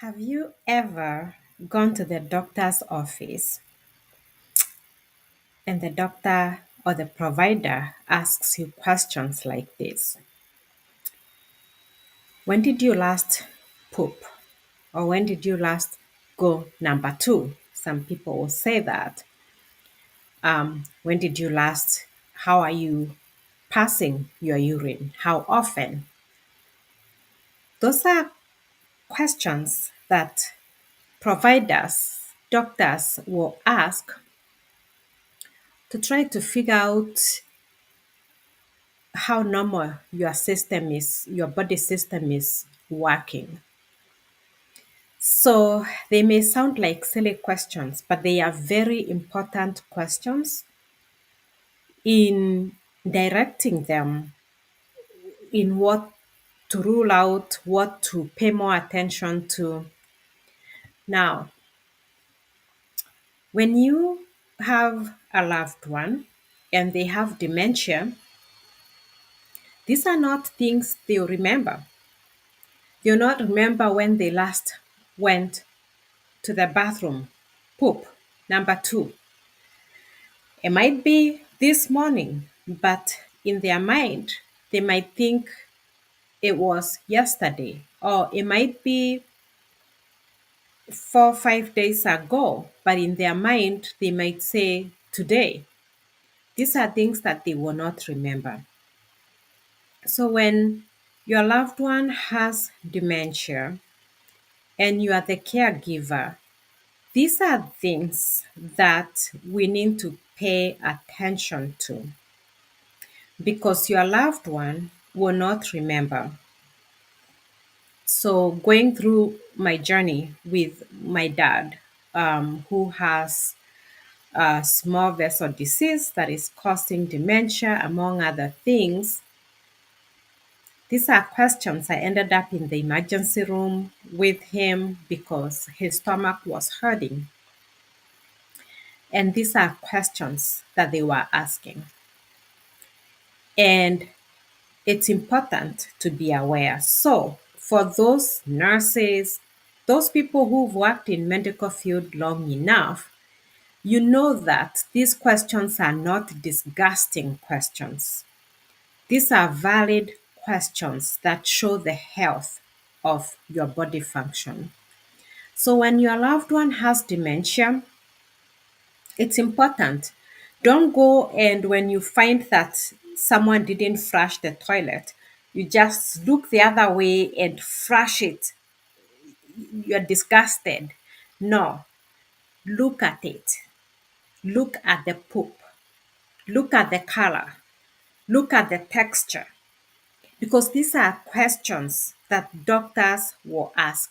Have you ever gone to the doctor's office and the doctor or the provider asks you questions like this? When did you last poop? Or when did you last go number two? Some people will say that. When did you last? How are you passing your urine? How often? Those are questions that providers, doctors will ask to try to figure out how normal your body system is working. So they may sound like silly questions, but they are very important questions in directing them in what to rule out, what to pay more attention to. Now, when you have a loved one and they have dementia, these are not things they'll remember. They'll not remember when they last went to the bathroom. Poop. Number two, it might be this morning, but in their mind, they might think it was yesterday, or it might be 4 or 5 days ago, but in their mind, they might say today. These are things that they will not remember. So when your loved one has dementia and you are the caregiver, these are things that we need to pay attention to because your loved one will not remember. So, going through my journey with my dad, who has a small vessel disease that is causing dementia, among other things, these are questions. I ended up in the emergency room with him because his stomach was hurting. And these are questions that they were asking. And it's important to be aware. So, for those nurses, those people who've worked in medical field long enough, you know that these questions are not disgusting questions. These are valid questions that show the health of your body function. So when your loved one has dementia, it's important. Don't go and when you find that someone didn't flush the toilet, you just look the other way and flush it. You're disgusted. No, look at it. Look at the poop. Look at the color. Look at the texture. Because these are questions that doctors will ask.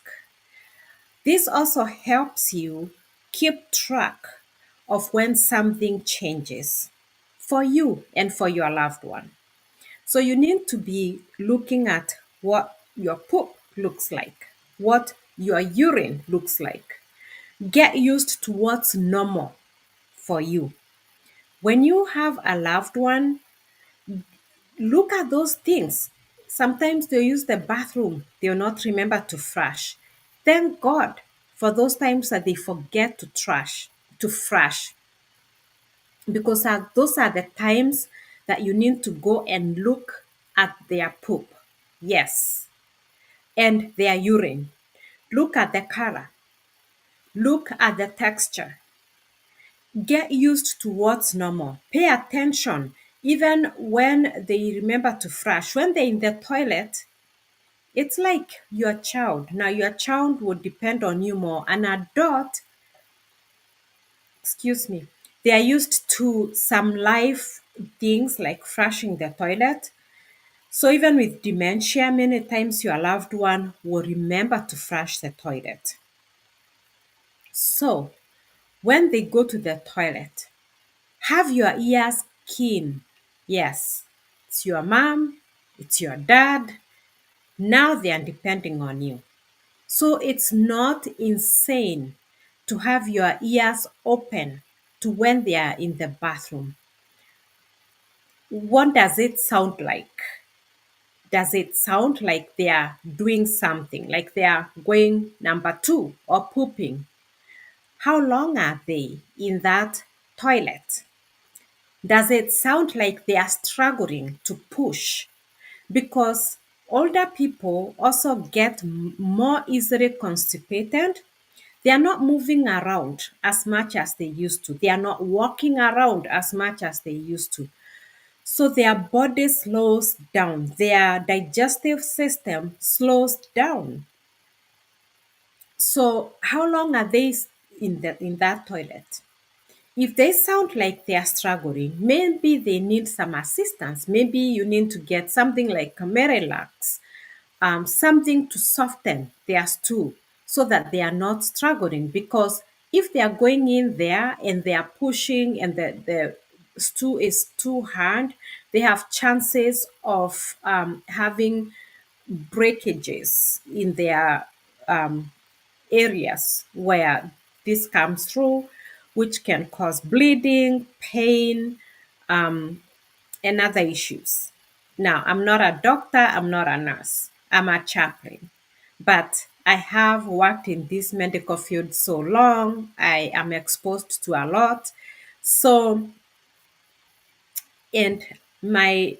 This also helps you keep track of when something changes for you and for your loved one. So you need to be looking at what your poop looks like, what your urine looks like. Get used to what's normal for you. When you have a loved one, look at those things. Sometimes they'll use the bathroom, they'll not remember to flush. Thank God for those times that they forget to flush, because those are the times that you need to go and look at their poop. Yes, and their urine. Look at the color. Look at the texture. Get used to what's normal. Pay attention even when they remember to flush. When they're in the toilet, it's like your child. Now, your child would depend on you more. An adult, excuse me, they are used to some life things like flushing the toilet. So even with dementia, many times your loved one will remember to flush the toilet. So when they go to the toilet, have your ears keen. Yes, it's your mom, it's your dad. Now they are depending on you. So it's not insane to have your ears open to when they are in the bathroom. What does it sound like? Does it sound like they are doing something, like they are going number two or pooping? How long are they in that toilet? Does it sound like they are struggling to push? Because older people also get more easily constipated. They are not moving around as much as they used to. They are not walking around as much as they used to. So their body slows down. Their digestive system slows down. So how long are they in that toilet? If they sound like they are struggling, maybe they need some assistance. Maybe you need to get something like Camerilax, something to soften their stool so that they are not struggling. Because if they are going in there and they are pushing and the stool is too hard, they have chances of having breakages in their areas where this comes through, which can cause bleeding, pain, and other issues. Now, I'm not a doctor, I'm not a nurse, I'm a chaplain, but I have worked in this medical field so long, I am exposed to a lot. So, and my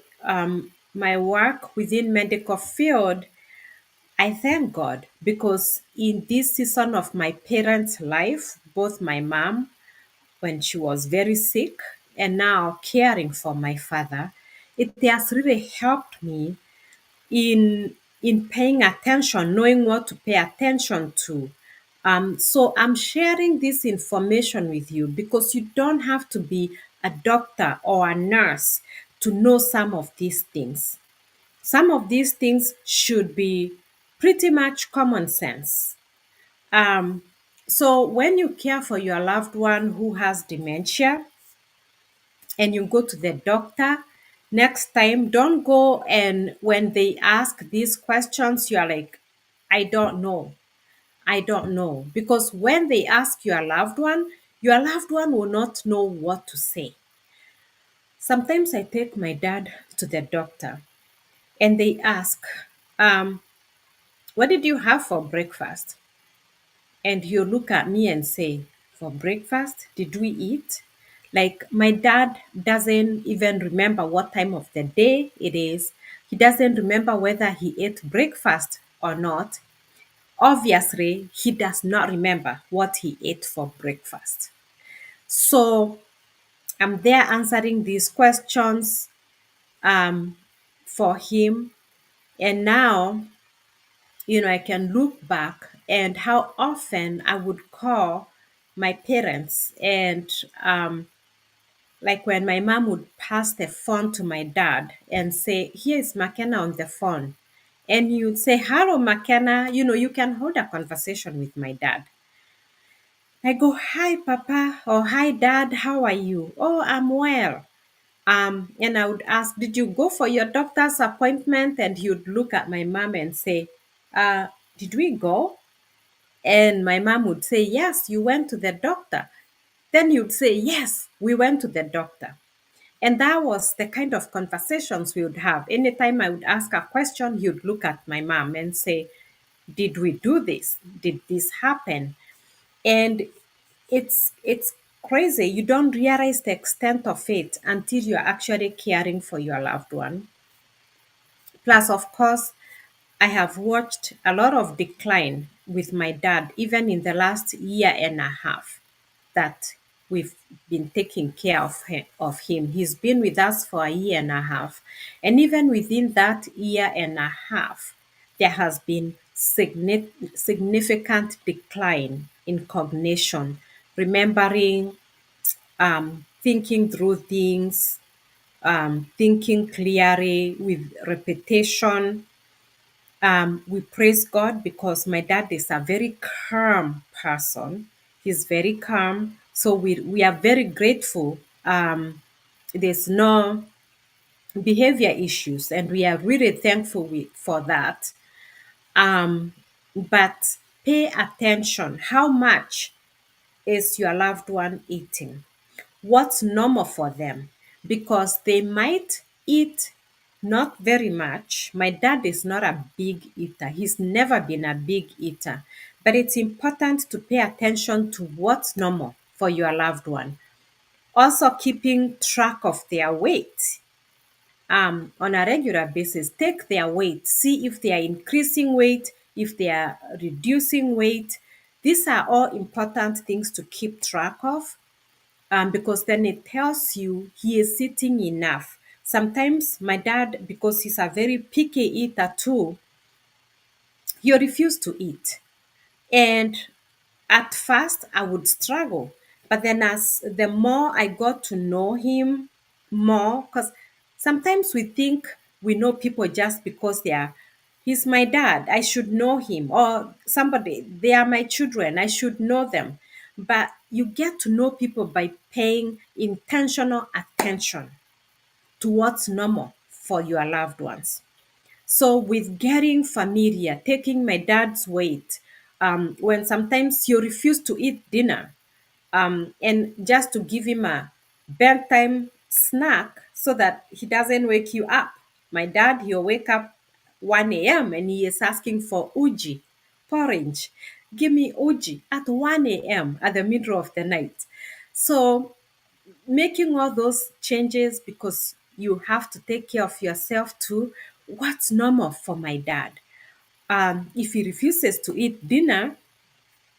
work within medical field, I thank God because in this season of my parents' life, both my mom when she was very sick and now caring for my father, it has really helped me in paying attention, knowing what to pay attention to. So I'm sharing this information with you because you don't have to be a doctor or a nurse to know some of these things. Some of these things should be pretty much common sense. Um, so when you care for your loved one who has dementia and you go to the doctor, next time don't go and when they ask these questions, you are like, I don't know. I don't know. Because when they ask your loved one will not know what to say. Sometimes I take my dad to the doctor and they ask, um, what did you have for breakfast? And you look at me and say, for breakfast, did we eat? Like my dad doesn't even remember what time of the day it is. He doesn't remember whether he ate breakfast or not. Obviously, he does not remember what he ate for breakfast. So I'm there answering these questions um, for him. And now I can look back and how often I would call my parents and like when my mom would pass the phone to my dad and say, here is McKenna on the phone. And you'd say, hello, McKenna. You can hold a conversation with my dad. I go, hi, Papa, or hi, Dad, how are you? Oh, I'm well. And I would ask, did you go for your doctor's appointment? And he would look at my mom and say, uh, did we go? And my mom would say, yes, you went to the doctor. Then you'd say, yes, we went to the doctor. And that was the kind of conversations we would have. Anytime I would ask a question, he would look at my mom and say, did we do this? Did this happen? And it's crazy. You don't realize the extent of it until you're actually caring for your loved one. Plus, of course, I have watched a lot of decline with my dad, even in the last year and a half that we've been taking care of him. He's been with us for a year and a half. And even within that year and a half, there has been significant decline in cognition, remembering, thinking through things, thinking clearly with repetition. We praise God because my dad is a very calm person. He's very calm. So we are very grateful. There's no behavior issues, and we are really thankful for that. But pay attention. How much is your loved one eating? What's normal for them? Because they might eat Not very much. My dad is not a big eater. He's never been a big eater. But it's important to pay attention to what's normal for your loved one. Also, keeping track of their weight on a regular basis. Take their weight, see if they are increasing weight, if they are reducing weight. These are all important things to keep track of because then it tells you he is eating enough. Sometimes my dad, because he's a very picky eater too, he refused to eat. And at first, I would struggle. But then, as the more I got to know him more, because sometimes we think we know people just because he's my dad, I should know him, or somebody, they are my children, I should know them. But you get to know people by paying intentional attention to what's normal for your loved ones. So with getting familiar, taking my dad's weight, when sometimes you refuse to eat dinner, and just to give him a bedtime snack so that he doesn't wake you up. My dad, he'll wake up 1 a.m. and he is asking for uji, porridge. Give me uji at 1 a.m. at the middle of the night. So making all those changes because you have to take care of yourself too. What's normal for my dad? If he refuses to eat dinner,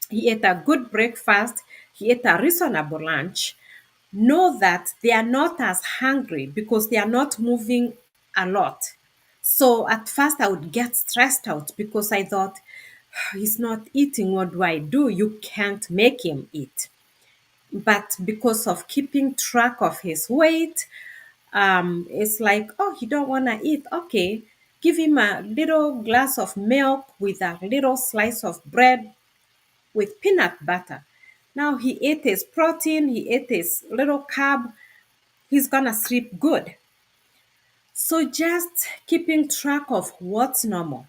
he ate a good breakfast, he ate a reasonable lunch. Know that they are not as hungry because they are not moving a lot. So at first I would get stressed out because I thought, he's not eating, what do I do? You can't make him eat. But because of keeping track of his weight, it's like, oh, he don't want to eat. Okay, give him a little glass of milk with a little slice of bread with peanut butter. Now he ate his protein, he ate his little carb, he's gonna sleep good. So just keeping track of what's normal,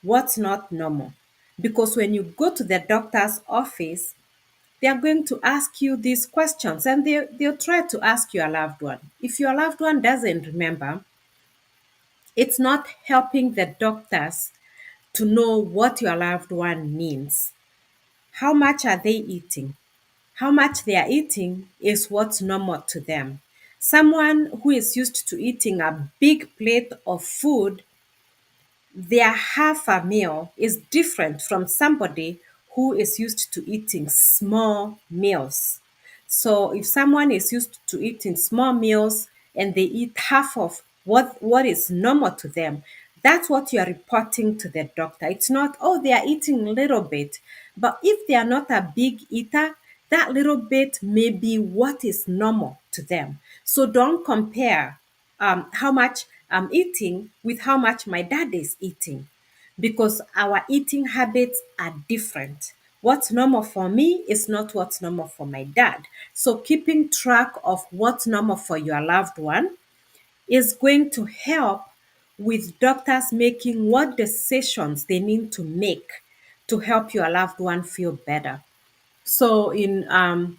what's not normal. Because when you go to the doctor's office, they are going to ask you these questions and they'll try to ask your loved one. If your loved one doesn't remember, it's not helping the doctors to know what your loved one needs. How much are they eating? How much they are eating is what's normal to them. Someone who is used to eating a big plate of food, their half a meal is different from somebody who is used to eating small meals. So if someone is used to eating small meals and they eat half of what is normal to them, that's what you are reporting to the doctor. It's not, oh, they are eating a little bit. But if they are not a big eater, that little bit may be what is normal to them. So don't compare how much I'm eating with how much my dad is eating because our eating habits are different. What's normal for me is not what's normal for my dad. So, keeping track of what's normal for your loved one is going to help with doctors making what decisions they need to make to help your loved one feel better. So, in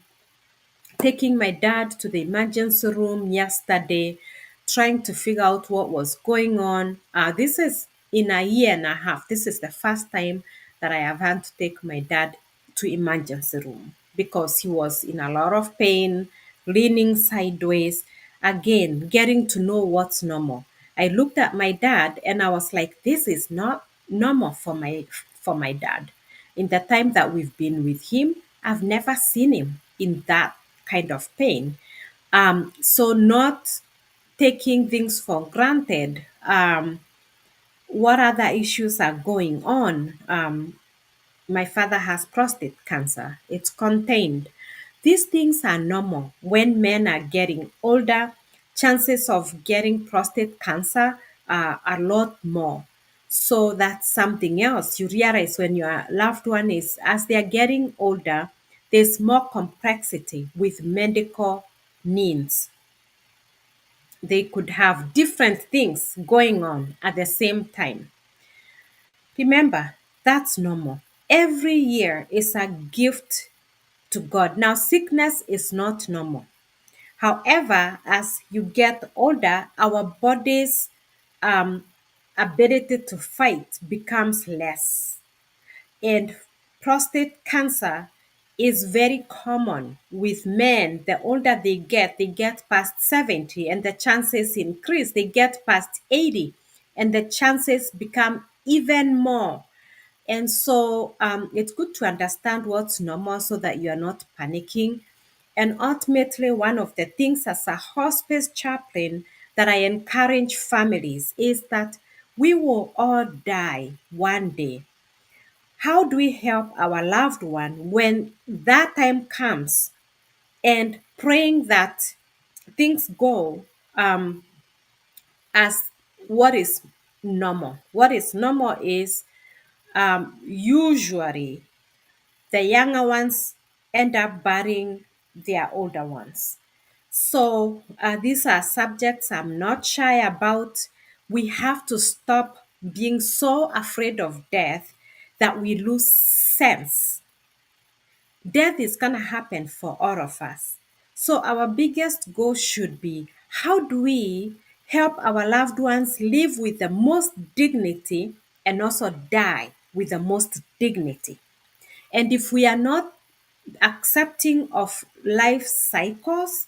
taking my dad to the emergency room yesterday, trying to figure out what was going on. This is in a year and a half. This is the first time that I have had to take my dad to emergency room because he was in a lot of pain, leaning sideways. Again, getting to know what's normal. I looked at my dad and I was like, this is not normal for my dad. In the time that we've been with him, I've never seen him in that kind of pain. So not taking things for granted. What other issues are going on? My father has prostate cancer. It's contained. These things are normal. When men are getting older, chances of getting prostate cancer are a lot more. So that's something else. You realize when your loved one is, as they are getting older, there's more complexity with medical needs. They could have different things going on at the same time. Remember, that's normal. Every year is a gift to God. Now, sickness is not normal. However, as you get older, our bodies um, ability to fight becomes less. And prostate cancer is very common with men. The older they get past 70, and the chances increase. They get past 80, and the chances become even more. And so it's good to understand what's normal so that you are not panicking. And ultimately, one of the things as a hospice chaplain that I encourage families is that we will all die one day. How do we help our loved one when that time comes? And praying that things go as what is normal. What is normal is usually the younger ones end up burying their older ones. So these are subjects I'm not shy about. We have to stop being so afraid of death that we lose sense. Death is going to happen for all of us. So our biggest goal should be, how do we help our loved ones live with the most dignity and also die with the most dignity? And if we are not accepting of life cycles,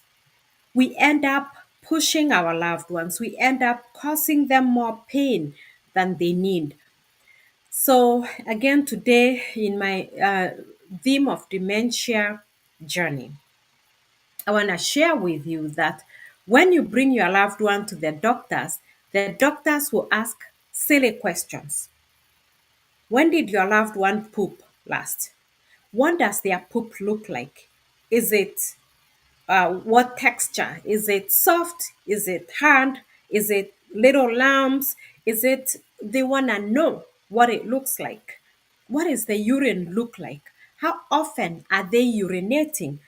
we end up pushing our loved ones. We end up causing them more pain than they need. So, again, today in my theme of dementia journey, I want to share with you that when you bring your loved one to the doctors will ask silly questions. When did your loved one poop last? What does their poop look like? Is it what texture? Is it soft? Is it hard? Is it little lumps? Is it, they want to know what it looks like. What is the urine look like? How often are they urinating?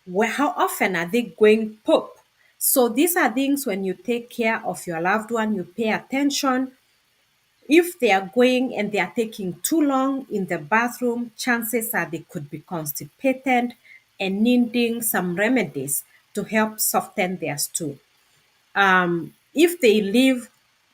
How often are they going poop? So these are things when you take care of your loved one, you pay attention. If they are going and they are taking too long in the bathroom, chances are they could be constipated and needing some remedies to help soften their stool. If they leave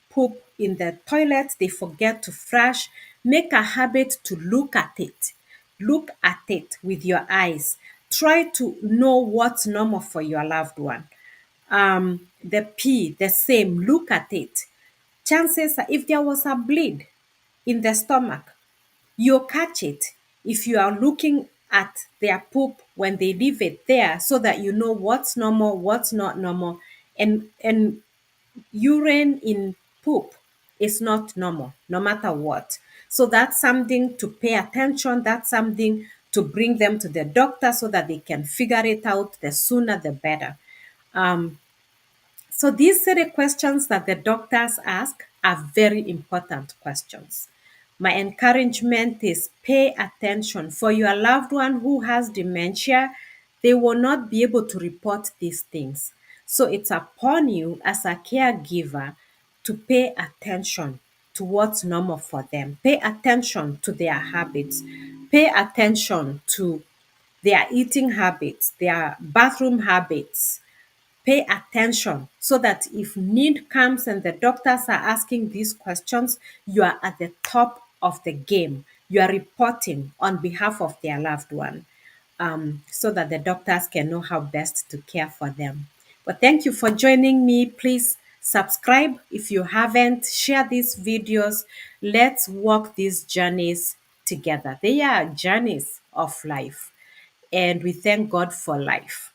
poop in the toilet, they forget to flush, make a habit to look at it. Look at it with your eyes. Try to know what's normal for your loved one. The pee, the same, look at it. Chances are, if there was a bleed in the stomach, you'll catch it if you are looking at their poop when they leave it there, so that you know what's normal, what's not normal. And urine in poop is not normal, no matter what. So that's something to pay attention. That's something to bring them to the doctor so that they can figure it out. The sooner, the better. So these silly questions that the doctors ask are very important questions. My encouragement is, pay attention. For your loved one who has dementia, they will not be able to report these things. So it's upon you as a caregiver to pay attention to what's normal for them. Pay attention to their habits. Pay attention to their eating habits, their bathroom habits. Pay attention so that if need comes and the doctors are asking these questions, you are at the top of the game. You are reporting on behalf of their loved one, so that the doctors can know how best to care for them. But thank you for joining me. Please subscribe if you haven't. Share these videos. Let's walk these journeys together. They are journeys of life, and we thank God for life.